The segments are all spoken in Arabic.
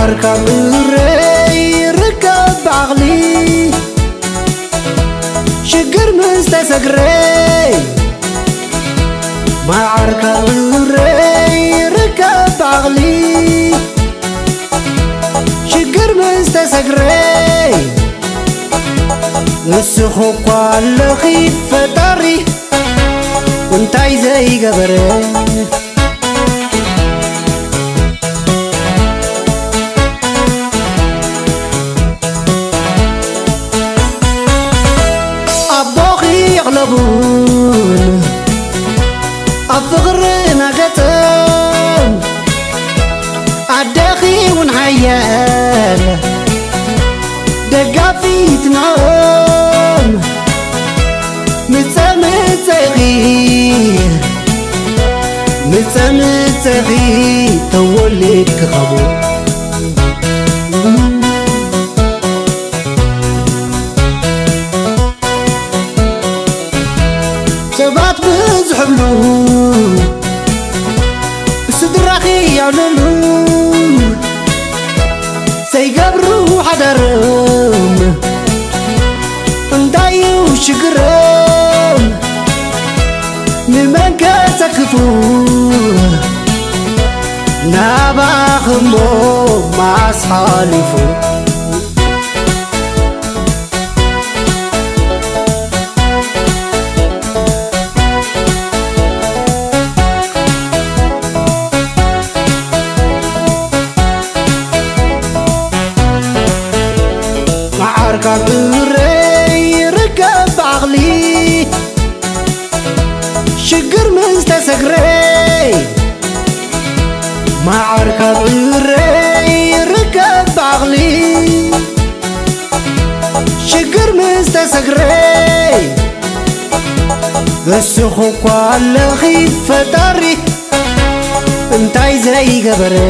معركة غيري ركب بعقلي شقر مستسقري معركة غيري ركب بعقلي شقر مستسقري نسخو قال خيفة طري وانتاي زي قبري أبوخي يغلبون أفغرنا قتل أدخي ونحيال دقافي تنعم متسمتغي توليك خبو سبات بزحبلو سدراخي يعللو سيقبرو حدرم اندايو شقرم نمانك سكفو ناباخمو مع صالفو معركة غيري ركب بعقلي شقر مستسقري معركة غيري ركب بعقلي شقر مستسقري بسخو قال خيفة طري انتاي زي قبري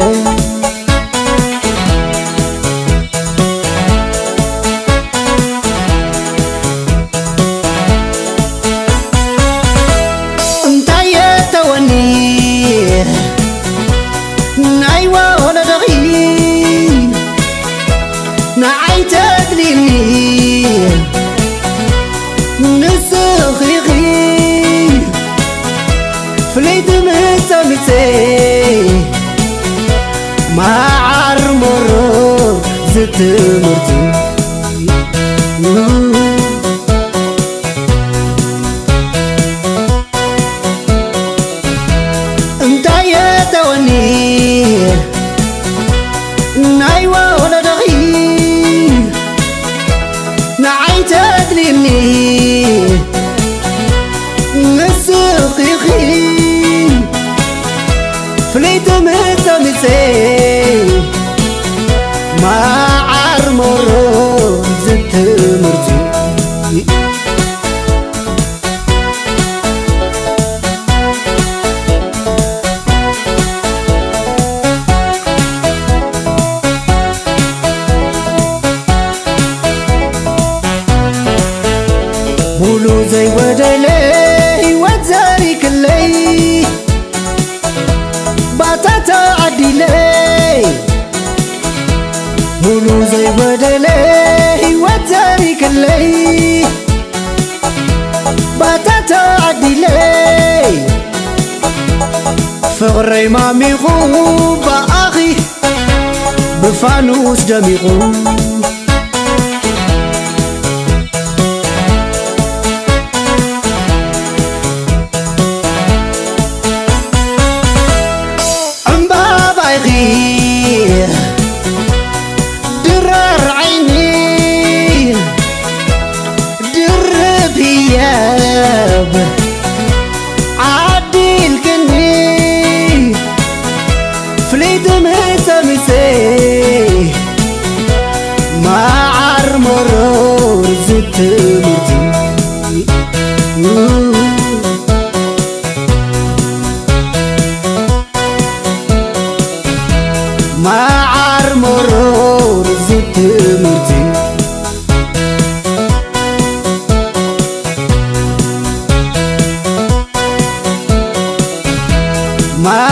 نايوة ولا دغي نعي تدليني نسخيغي فليت متمتي ما عرمرو زت مرتي نايوة ولا دغي نعي تدليني نسخيخي فليت متمتي ما عرمرو زت مرتي مولو زي ودلي وزاري كلي باتاتا عدي لي مولو زي ودلي وزاري كلي باتاتا عدي لي فغري ما ميغو بأخي بفانوس دميغو درر عيني درب هياب عديل كني فليد متمسي ما عرمرو زت مرتي ما عرمرو زت مرتي ما